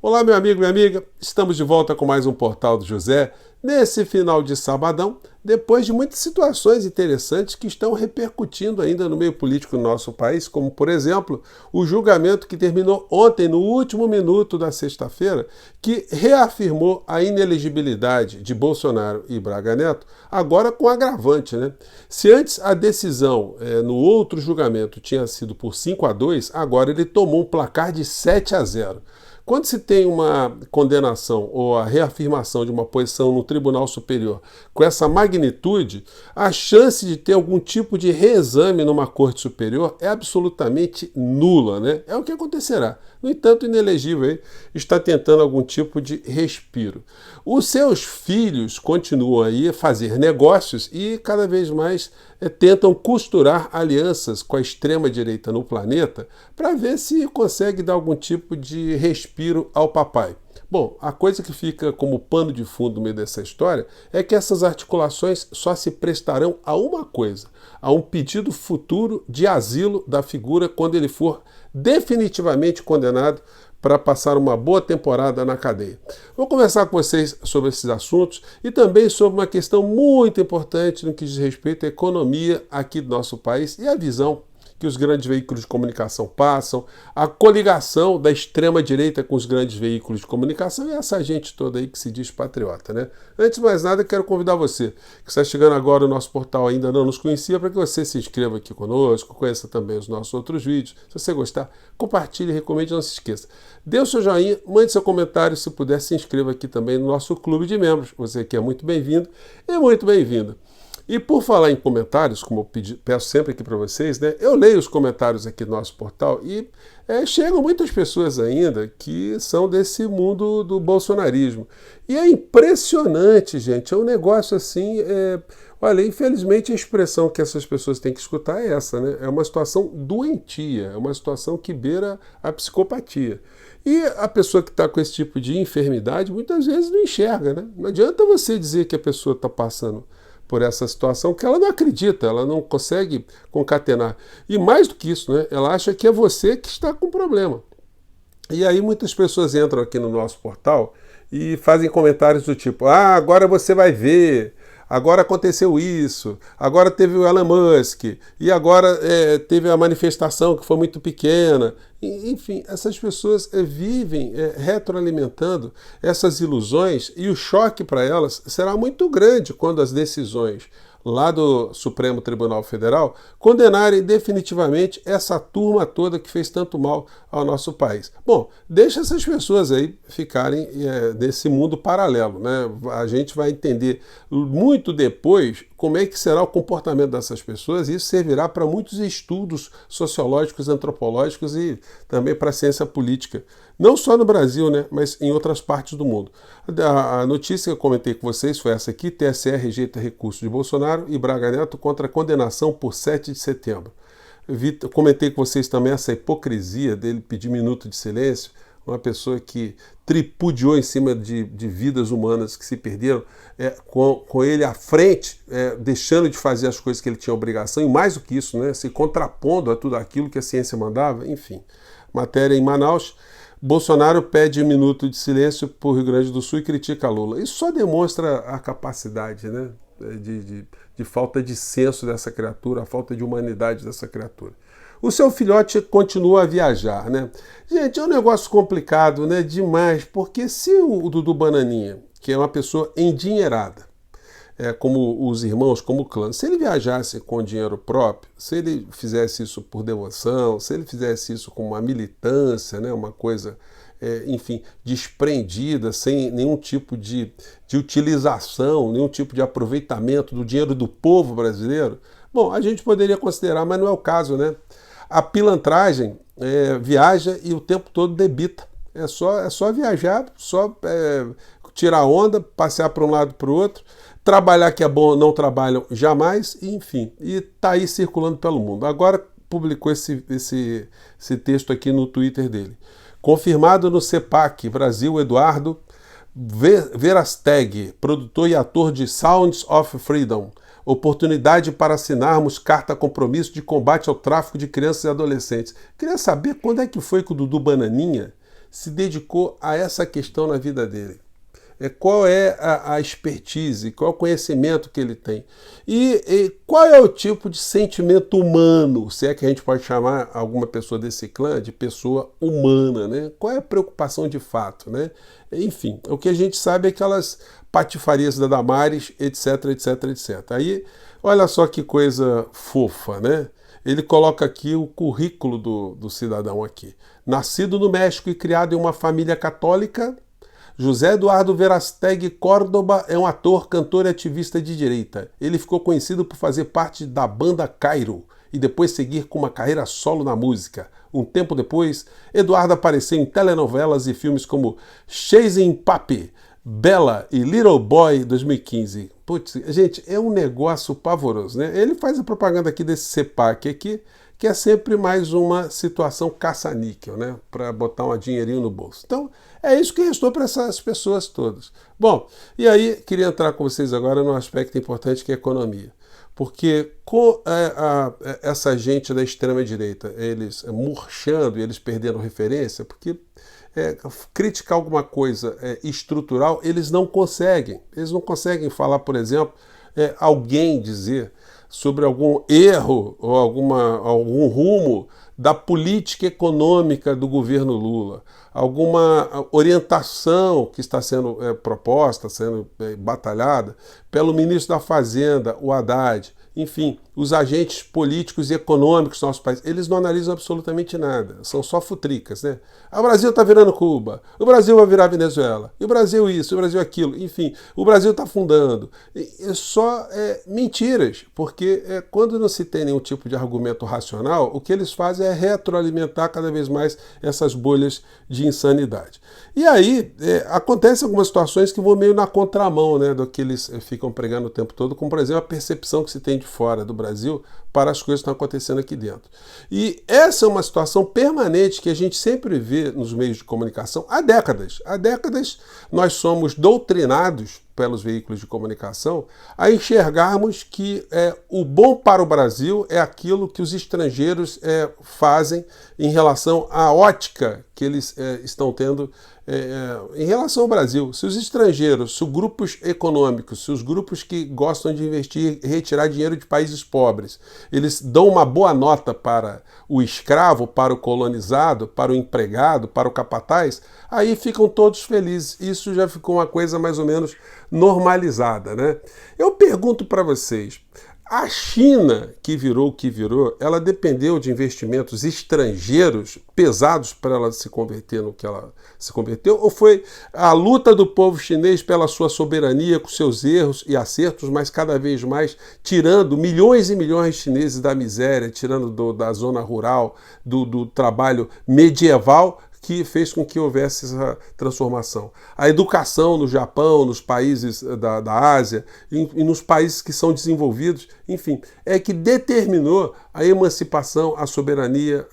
Olá, meu amigo, minha amiga. Estamos de volta com mais um Portal do José, nesse final de sabadão, depois de muitas situações interessantes que estão repercutindo ainda no meio político do nosso país, como, por exemplo, o julgamento que terminou ontem, no último minuto da sexta-feira, que reafirmou a inelegibilidade de Bolsonaro e Braga Neto, agora com agravante, né? Se antes a decisão no outro julgamento tinha sido por 5-2, agora ele tomou um placar de 7-0. Quando se tem uma condenação ou a reafirmação de uma posição no Tribunal Superior com essa magnitude, a chance de ter algum tipo de reexame numa Corte Superior é absolutamente nula, né? É o que acontecerá. No entanto, o inelegível aí está tentando algum tipo de respiro. Os seus filhos continuam aí a fazer negócios e cada vez mais tentam costurar alianças com a extrema-direita no planeta para ver se consegue dar algum tipo de respiro ao papai. Bom, a coisa que fica como pano de fundo no meio dessa história é que essas articulações só se prestarão a uma coisa, a um pedido futuro de asilo da figura quando ele for definitivamente condenado para passar uma boa temporada na cadeia. Vou conversar com vocês sobre esses assuntos e também sobre uma questão muito importante no que diz respeito à economia aqui do nosso país e a visão que os grandes veículos de comunicação passam, a coligação da extrema-direita com os grandes veículos de comunicação e essa gente toda aí que se diz patriota, né? Antes de mais nada, quero convidar você, que está chegando agora no nosso portal ainda não nos conhecia, para que você se inscreva aqui conosco, conheça também os nossos outros vídeos. Se você gostar, compartilhe, recomende, não se esqueça. Dê o seu joinha, mande seu comentário, se puder, se inscreva aqui também no nosso clube de membros. Você aqui é muito bem-vindo e muito bem-vinda. E por falar em comentários, como eu peço sempre aqui para vocês, né, eu leio os comentários aqui do nosso portal e chegam muitas pessoas ainda que são desse mundo do bolsonarismo. E é impressionante, gente, é um negócio assim... Olha, infelizmente a expressão que essas pessoas têm que escutar é essa, né? É uma situação doentia, é uma situação que beira a psicopatia. E a pessoa que está com esse tipo de enfermidade muitas vezes não enxerga, né? Não adianta você dizer que a pessoa está passando por essa situação que ela não acredita, ela não consegue concatenar. E mais do que isso, né, ela acha que é você que está com problema. E aí muitas pessoas entram aqui no nosso portal e fazem comentários do tipo, agora você vai ver, agora aconteceu isso, agora teve o Elon Musk, e agora teve a manifestação que foi muito pequena. Enfim, essas pessoas vivem retroalimentando essas ilusões e o choque para elas será muito grande quando as decisões lá do Supremo Tribunal Federal condenarem definitivamente essa turma toda que fez tanto mal ao nosso país. Bom, deixa essas pessoas aí ficarem nesse mundo paralelo, né? A gente vai entender muito depois como é que será o comportamento dessas pessoas e isso servirá para muitos estudos sociológicos, antropológicos e também para a ciência política. Não só no Brasil, né, mas em outras partes do mundo. A notícia que eu comentei com vocês foi essa aqui: TSE rejeita recurso de Bolsonaro e Braga Neto contra a condenação por 7 de setembro. Comentei com vocês também essa hipocrisia dele pedir minuto de silêncio, uma pessoa que tripudiou em cima de vidas humanas que se perderam, com ele à frente, deixando de fazer as coisas que ele tinha obrigação, e mais do que isso, né, se contrapondo a tudo aquilo que a ciência mandava, enfim. Matéria em Manaus. Bolsonaro pede um minuto de silêncio para o Rio Grande do Sul e critica Lula. Isso só demonstra a capacidade, né, de falta de senso dessa criatura, a falta de humanidade dessa criatura. O seu filhote continua a viajar, né? Gente, é um negócio complicado, né, demais, porque se o Dudu Bananinha, que é uma pessoa endinheirada, como os irmãos, como o clã, se ele viajasse com dinheiro próprio, se ele fizesse isso por devoção, se ele fizesse isso com uma militância, né, uma coisa, enfim, desprendida, sem nenhum tipo de utilização, nenhum tipo de aproveitamento do dinheiro do povo brasileiro, bom, a gente poderia considerar, mas não é o caso, né? A pilantragem viaja e o tempo todo debita. É só viajar, só tirar onda, passear para um lado para o outro, trabalhar que é bom, não trabalham jamais, enfim, e está aí circulando pelo mundo. Agora publicou esse texto aqui no Twitter dele. Confirmado no CEPAC, Brasil, Eduardo Verasteg, produtor e ator de Sounds of Freedom. Oportunidade para assinarmos carta compromisso de combate ao tráfico de crianças e adolescentes. Queria saber quando é que foi que o Dudu Bananinha se dedicou a essa questão na vida dele? Qual é a expertise, qual é o conhecimento que ele tem? E qual é o tipo de sentimento humano, se é que a gente pode chamar alguma pessoa desse clã de pessoa humana, né? Qual é a preocupação de fato, né? Enfim, o que a gente sabe é aquelas patifarias da Damares, etc, etc, etc. Aí, olha só que coisa fofa, né? Ele coloca aqui o currículo do cidadão aqui. Nascido no México e criado em uma família católica, José Eduardo Verasteg Córdoba é um ator, cantor e ativista de direita. Ele ficou conhecido por fazer parte da banda Cairo e depois seguir com uma carreira solo na música. Um tempo depois, Eduardo apareceu em telenovelas e filmes como Chasing Papi, Bella e Little Boy 2015. Putz, gente, é um negócio pavoroso, né? Ele faz a propaganda aqui desse CEPAC aqui, que é sempre mais uma situação caça-níquel, né? Para botar um dinheirinho no bolso. Então, é isso que restou para essas pessoas todas. Bom, e aí queria entrar com vocês agora num aspecto importante que é a economia. Porque com essa gente da extrema-direita, eles murchando e eles perdendo referência, porque criticar alguma coisa estrutural, eles não conseguem. Eles não conseguem falar, por exemplo, alguém dizer sobre algum erro ou algum rumo da política econômica do governo Lula, alguma orientação que está sendo proposta, sendo batalhada pelo ministro da Fazenda, o Haddad, enfim, os agentes políticos e econômicos do nosso país, eles não analisam absolutamente nada, são só futricas, né? O Brasil está virando Cuba, o Brasil vai virar Venezuela, e o Brasil isso, o Brasil aquilo, enfim, o Brasil está afundando. É só mentiras, porque quando não se tem nenhum tipo de argumento racional, o que eles fazem é retroalimentar cada vez mais essas bolhas de insanidade. E aí acontecem algumas situações que vão meio na contramão, né, do que eles ficam pregando o tempo todo, como por exemplo a percepção que se tem de fora do Brasil para as coisas que estão acontecendo aqui dentro. E essa é uma situação permanente que a gente sempre vê nos meios de comunicação há décadas. Há décadas nós somos doutrinados pelos veículos de comunicação a enxergarmos que o bom para o Brasil é aquilo que os estrangeiros fazem em relação à ótica que eles estão tendo em relação ao Brasil. Se os estrangeiros, se os grupos econômicos, se os grupos que gostam de investir e retirar dinheiro de países pobres, eles dão uma boa nota para o escravo, para o colonizado, para o empregado, para o capataz, aí ficam todos felizes. Isso já ficou uma coisa mais ou menos normalizada, né? Eu pergunto para vocês, a China, que virou o que virou, ela dependeu de investimentos estrangeiros pesados para ela se converter no que ela se converteu? Ou foi a luta do povo chinês pela sua soberania, com seus erros e acertos, mas cada vez mais tirando milhões e milhões de chineses da miséria, tirando da zona rural, do trabalho medieval, que fez com que houvesse essa transformação. A educação no Japão, nos países da Ásia e nos países que são desenvolvidos, enfim, é que determinou a emancipação, a soberania,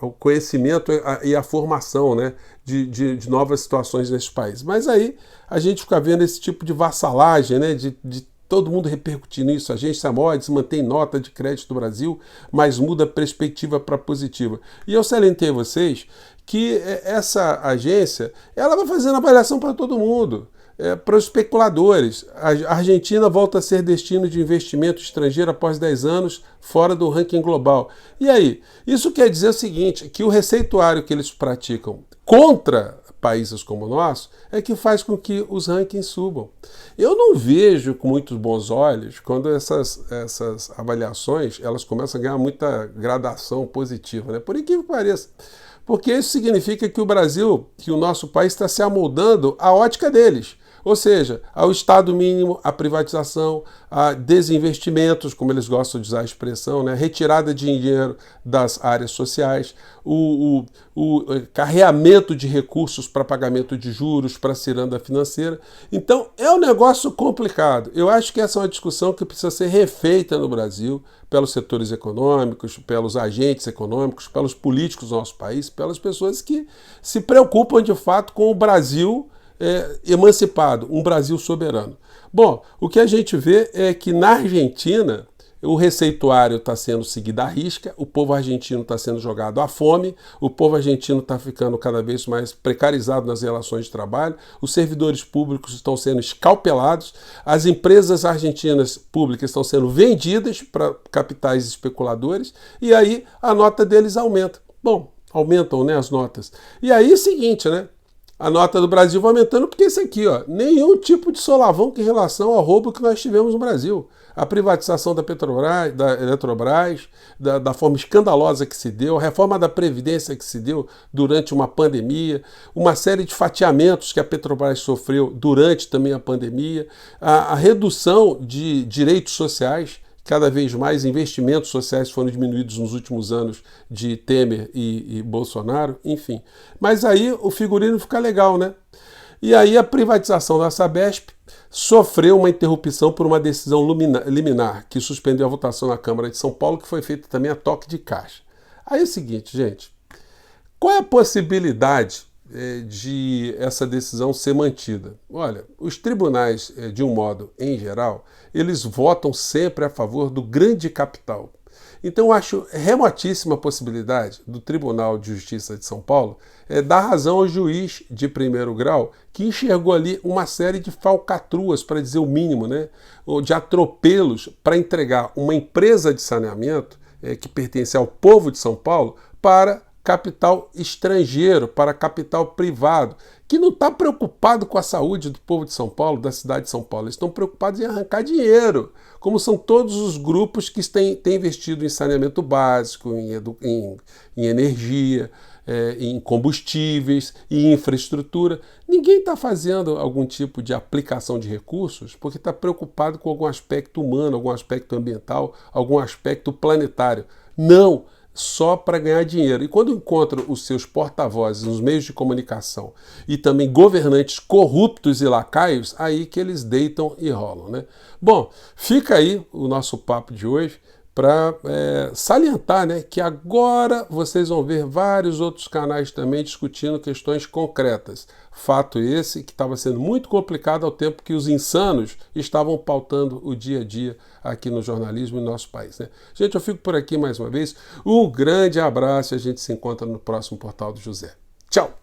o conhecimento e a formação, né, de novas situações nesses países. Mas aí a gente fica vendo esse tipo de vassalagem, né, de todo mundo repercutindo isso. A agência Moody's mantém nota de crédito do Brasil, mas muda a perspectiva para positiva. E eu salientei a vocês que essa agência ela vai fazendo avaliação para todo mundo, para os especuladores. A Argentina volta a ser destino de investimento estrangeiro após 10 anos fora do ranking global. E aí? Isso quer dizer o seguinte, que o receituário que eles praticam contra países como o nosso é que faz com que os rankings subam. Eu não vejo com muitos bons olhos quando essas avaliações elas começam a ganhar muita gradação positiva, né? Por incrível que pareça. Porque isso significa que o Brasil, que o nosso país está se amoldando à ótica deles. Ou seja, ao Estado mínimo, à privatização, a desinvestimentos, como eles gostam de usar a expressão, né? Retirada de dinheiro das áreas sociais, o carreamento de recursos para pagamento de juros, para ciranda financeira. Então, é um negócio complicado. Eu acho que essa é uma discussão que precisa ser refeita no Brasil, pelos setores econômicos, pelos agentes econômicos, pelos políticos do nosso país, pelas pessoas que se preocupam de fato com o Brasil emancipado, um Brasil soberano. Bom, o que a gente vê é que na Argentina o receituário está sendo seguido à risca, o povo argentino está sendo jogado à fome, o povo argentino está ficando cada vez mais precarizado nas relações de trabalho, os servidores públicos estão sendo escalpelados, as empresas argentinas públicas estão sendo vendidas para capitais especuladores, e aí a nota deles aumenta. Bom, aumentam, né, as notas. E aí é o seguinte, né? A nota do Brasil vai aumentando porque isso aqui, ó, nenhum tipo de solavanco em relação ao roubo que nós tivemos no Brasil. A privatização da Petrobras, da Eletrobras, da forma escandalosa que se deu, a reforma da Previdência que se deu durante uma pandemia, uma série de fatiamentos que a Petrobras sofreu durante também a pandemia, a redução de direitos sociais. Cada vez mais investimentos sociais foram diminuídos nos últimos anos de Temer e Bolsonaro, enfim. Mas aí o figurino fica legal, né? E aí a privatização da Sabesp sofreu uma interrupção por uma decisão liminar que suspendeu a votação na Câmara de São Paulo, que foi feita também a toque de caixa. Aí é o seguinte, gente, qual é a possibilidade de essa decisão ser mantida? Olha, os tribunais, de um modo em geral, eles votam sempre a favor do grande capital. Então eu acho remotíssima a possibilidade do Tribunal de Justiça de São Paulo dar razão ao juiz de primeiro grau que enxergou ali uma série de falcatruas, para dizer o mínimo, né, de atropelos para entregar uma empresa de saneamento que pertence ao povo de São Paulo para capital estrangeiro, para capital privado, que não está preocupado com a saúde do povo de São Paulo, da cidade de São Paulo. Eles estão preocupados em arrancar dinheiro, como são todos os grupos que têm investido em saneamento básico, em energia, em combustíveis, em infraestrutura. Ninguém está fazendo algum tipo de aplicação de recursos porque está preocupado com algum aspecto humano, algum aspecto ambiental, algum aspecto planetário. Não! Só para ganhar dinheiro. E quando encontram os seus porta-vozes nos meios de comunicação e também governantes corruptos e lacaios, aí que eles deitam e rolam, né? Bom, fica aí o nosso papo de hoje para salientar, né, que agora vocês vão ver vários outros canais também discutindo questões concretas. Fato esse que estava sendo muito complicado ao tempo que os insanos estavam pautando o dia a dia aqui no jornalismo em nosso país, né? Gente, eu fico por aqui mais uma vez. Um grande abraço e a gente se encontra no próximo Portal do José. Tchau!